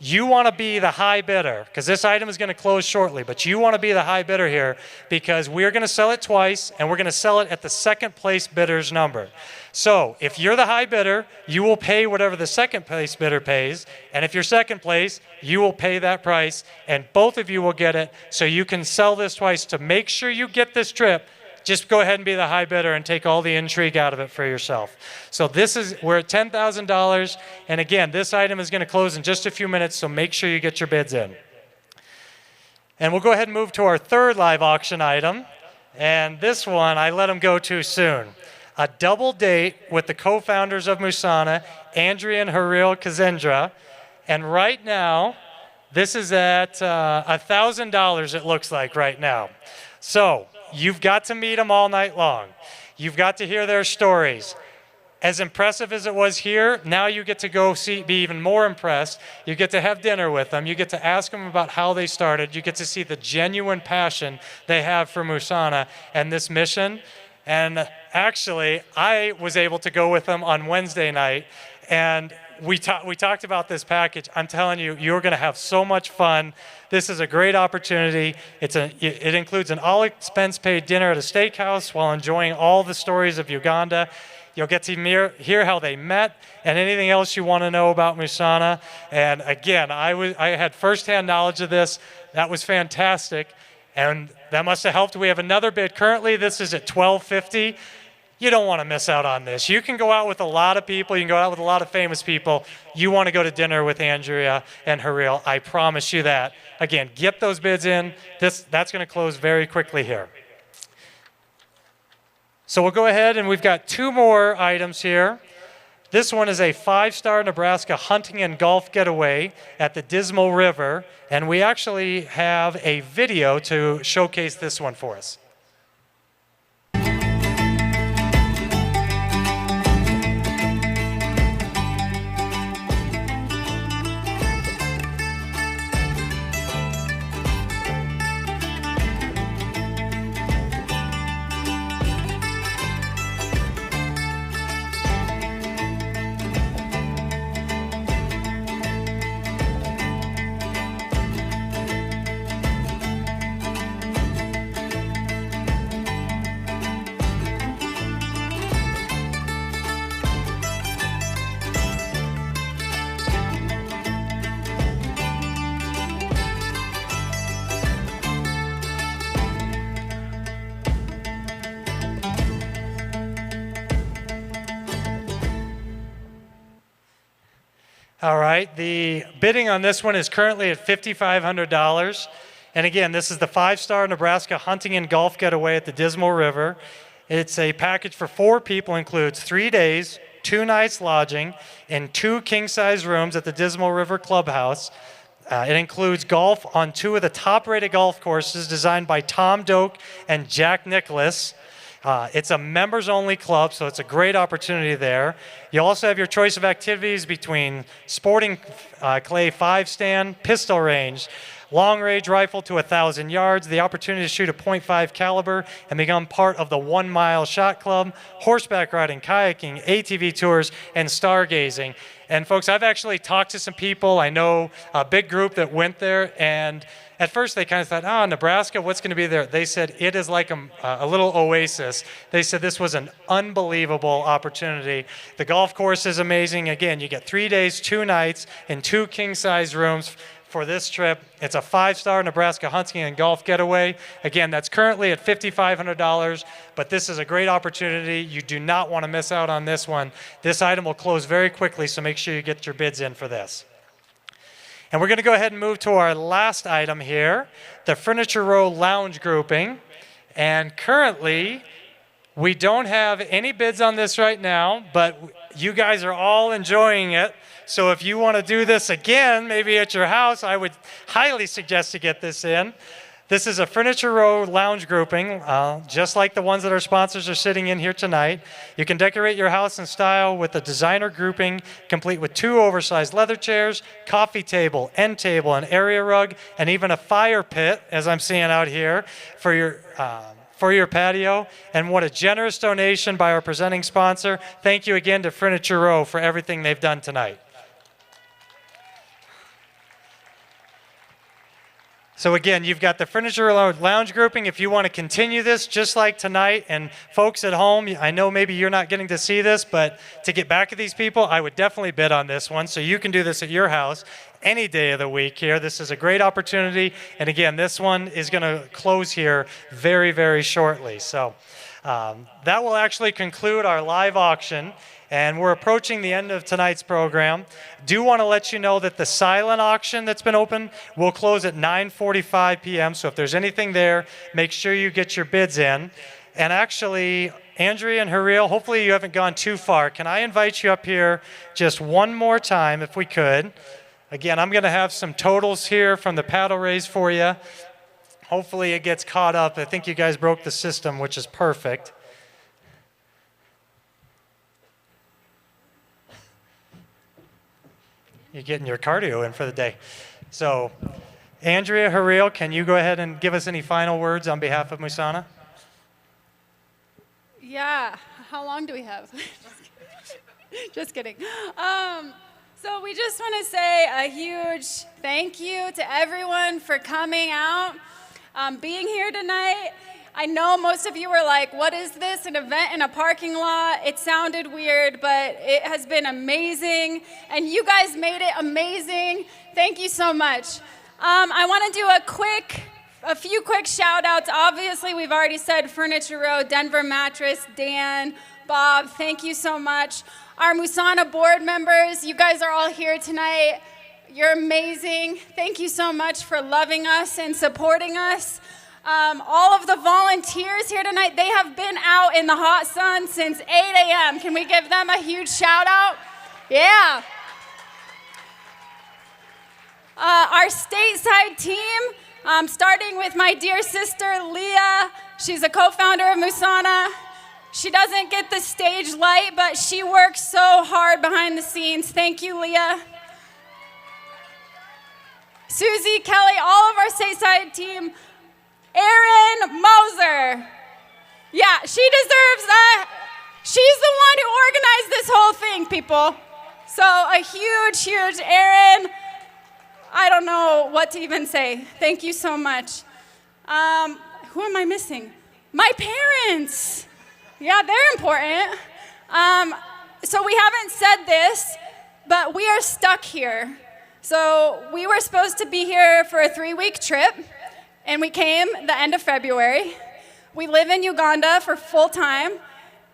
Speaker 3: you want to be the high bidder, because this item is going to close shortly, but you want to be the high bidder here because we're going to sell it twice, and we're going to sell it at the second place bidder's number. So if you're the high bidder, you will pay whatever the second place bidder pays, and if you're second place, you will pay that price, and both of you will get it, so you can sell this twice. To make sure you get this trip, just go ahead and be the high bidder and take all the intrigue out of it for yourself. So we're at $10,000, and again, this item is going to close in just a few minutes, so make sure you get your bids in. And we'll go ahead and move to our third live auction item, and this one I let them go too soon. A double date with the co-founders of Musana, Andrea and Haril Kazendra, and right now, this is at $1,000 it looks like right now. So, you've got to meet them all night long. You've got to hear their stories. As impressive as it was here, now you get to go be even more impressed. You get to have dinner with them. You get to ask them about how they started. You get to see the genuine passion they have for Musana and this mission. And actually, I was able to go with them on Wednesday night, and we talked about this package. I'm telling you, you're going to have so much fun. This is a great opportunity. It includes an all-expense-paid dinner at a steakhouse while enjoying all the stories of Uganda. You'll get to hear how they met and anything else you want to know about Musana. And again, I had firsthand knowledge of this. That was fantastic, and that must have helped. We have another bid. Currently, this is at $1,250. You don't want to miss out on this. You can go out with a lot of people. You can go out with a lot of famous people. You want to go to dinner with Andrea and Haril. I promise you that. Again, get those bids in. That's going to close very quickly here. So we'll go ahead, and we've got two more items here. This one is a 5-star Nebraska hunting and golf getaway at the Dismal River, and we actually have a video to showcase this one for us. All right, the bidding on this one is currently at $5,500. And again, this is the 5-star Nebraska hunting and golf getaway at the Dismal River. It's a package for 4 people, includes 3 days, 2 nights lodging, and 2 king-size rooms at the Dismal River Clubhouse. It includes golf on 2 of the top-rated golf courses designed by Tom Doak and Jack Nicklaus. It's a members-only club, so it's a great opportunity there. You also have your choice of activities between sporting clay 5-stand, pistol range, long-range rifle to 1,000 yards, the opportunity to shoot a .5 caliber and become part of the 1 Mile Shot Club, horseback riding, kayaking, ATV tours, and stargazing. And folks, I've actually talked to some people. I know a big group that went there, and at first they kind of thought, oh, Nebraska, what's going to be there? They said it is like a little oasis. They said this was an unbelievable opportunity. The golf course is amazing. Again, you get 3 days, 2 nights, and 2 king-size rooms for this trip. It's a 5-star Nebraska hunting and golf getaway. Again, that's currently at $5,500, but this is a great opportunity. You do not want to miss out on this one. This item will close very quickly, so make sure you get your bids in for this. And we're going to go ahead and move to our last item here, the Furniture Row Lounge grouping. And currently, we don't have any bids on this right now, but you guys are all enjoying it. So if you want to do this again, maybe at your house, I would highly suggest to get this in. This is a Furniture Row lounge grouping, just like the ones that our sponsors are sitting in here tonight. You can decorate your house in style with a designer grouping, complete with 2 oversized leather chairs, coffee table, end table, an area rug, and even a fire pit, as I'm seeing out here, for your patio. And what a generous donation by our presenting sponsor. Thank you again to Furniture Row for everything they've done tonight. So again, you've got the furniture lounge grouping. If you want to continue this just like tonight, and folks at home, I know maybe you're not getting to see this, but to get back at these people, I would definitely bid on this one. So you can do this at your house any day of the week here. This is a great opportunity. And again, this one is going to close here very, very shortly. So that will actually conclude our live auction. And we're approaching the end of tonight's program. Do want to let you know that the silent auction that's been open will close at 9:45 p.m. So if there's anything there, make sure you get your bids in. And actually, Andrea and Hareel, hopefully you haven't gone too far. Can I invite you up here just one more time, if we could? Again, I'm going to have some totals here from the paddle raise for you. Hopefully it gets caught up. I think you guys broke the system, which is perfect. You're getting your cardio in for the day. So, Andrea, Hareel, can you go ahead and give us any final words on behalf of Musana?
Speaker 5: Yeah, how long do we have? Just kidding. So we just want to say a huge thank you to everyone for coming out, being here tonight. I know most of you were like, what is this, an event in a parking lot? It sounded weird, but it has been amazing, and you guys made it amazing. Thank you so much. I want to do a few quick shout outs. Obviously, we've already said Furniture Row, Denver Mattress, Dan, Bob, thank you so much. Our Musana board members, you guys are all here tonight. You're amazing. Thank you so much for loving us and supporting us. All of the volunteers here tonight, they have been out in the hot sun since 8 a.m. Can we give them a huge shout out? Yeah. Our stateside team, starting with my dear sister, Leah. She's a co-founder of Musana. She doesn't get the stage light, but she works so hard behind the scenes. Thank you, Leah. Susie, Kelly, all of our stateside team. Erin Moser. Yeah, she deserves that. She's the one who organized this whole thing, people. So a huge, huge Erin. I don't know what to even say. Thank you so much. Who am I missing? My parents. Yeah, they're important. So we haven't said this, but we are stuck here. So we were supposed to be here for a 3-week trip. And we came the end of February. We live in Uganda for full time,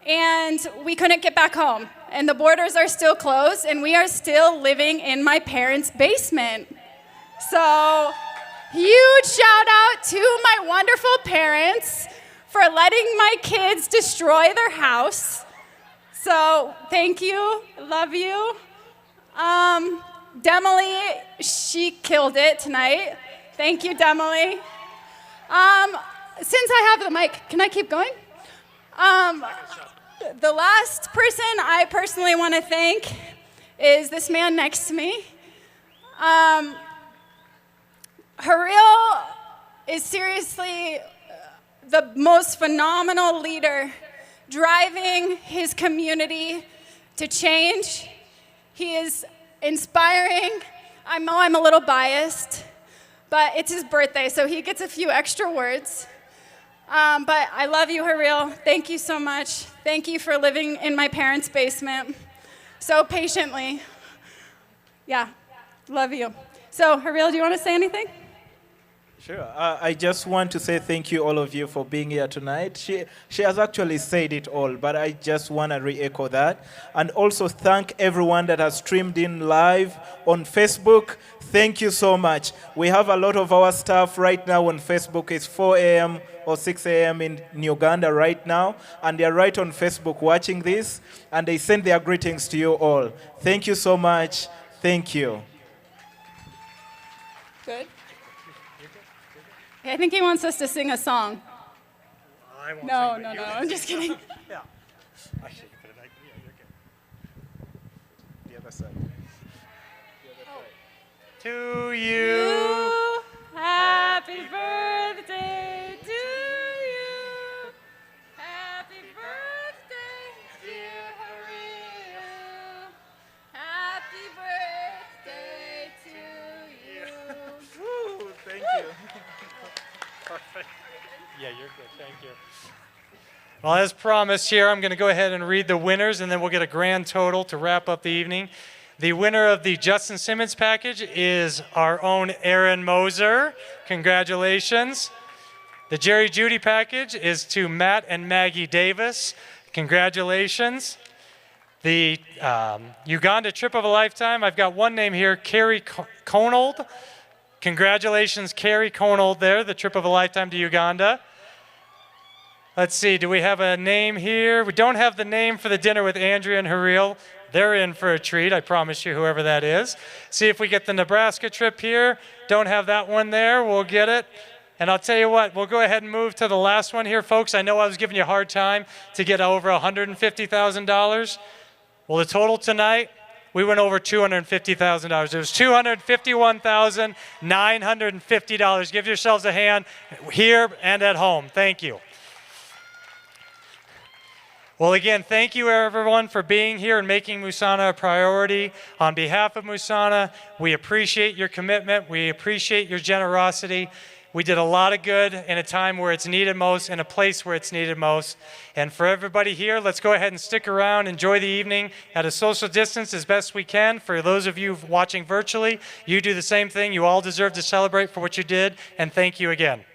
Speaker 5: and we couldn't get back home. And the borders are still closed, and we are still living in my parents' basement. So, huge shout out to my wonderful parents for letting my kids destroy their house. So, thank you, love you. Demily, she killed it tonight. Thank you, Demily. Since I have the mic, can I keep going? The last person I personally want to thank is this man next to me. Hareel is seriously the most phenomenal leader, driving his community to change. He is inspiring. I know I'm a little biased, but it's his birthday, so he gets a few extra words. But I love you, Hareel. Thank you so much. Thank you for living in my parents' basement so patiently. Yeah, love you. So, Hareel, do you want to say anything?
Speaker 4: Sure. I just want to say thank you, all of you, for being here tonight. She has actually said it all, but I just want to re-echo that. And also thank everyone that has streamed in live on Facebook. Thank you so much. We have a lot of our staff right now on Facebook. It's 4 a.m. or 6 a.m. in Uganda right now, and they're right on Facebook watching this, and they send their greetings to you all. Thank you so much. Thank you.
Speaker 5: Good. I think he wants us to sing a song. No, I'm just kidding.
Speaker 3: Yeah. I should put it like, yeah, you're good.
Speaker 4: The other side.
Speaker 3: To you.
Speaker 5: Happy birthday to you. Happy birthday, dear Hareel. Happy birthday to you.
Speaker 4: Woo, thank you.
Speaker 3: you're good. Thank you. Well, as promised here, I'm going to go ahead and read the winners, and then we'll get a grand total to wrap up the evening. The winner of the Justin Simmons package is our own Aaron Moser. Congratulations. The Jerry Judy package is to Matt and Maggie Davis. Congratulations. The Uganda trip of a lifetime, I've got one name here, Carrie Conold. Congratulations, Carrie Conold there, the trip of a lifetime to Uganda. Let's see, do we have a name here? We don't have the name for the dinner with Andrea and Hareel. They're in for a treat, I promise you, whoever that is. See if we get the Nebraska trip here. Don't have that one there, we'll get it. And I'll tell you what, we'll go ahead and move to the last one here, folks. I know I was giving you a hard time to get over $150,000. Well, the total tonight, we went over $250,000. It was $251,950. Give yourselves a hand here and at home. Thank you. Well, again, thank you everyone for being here and making Musana a priority. On behalf of Musana, we appreciate your commitment. We appreciate your generosity. We did a lot of good in a time where it's needed most, in a place where it's needed most. And for everybody here, let's go ahead and stick around, enjoy the evening at a social distance as best we can. For those of you watching virtually, you do the same thing. You all deserve to celebrate for what you did, and thank you again.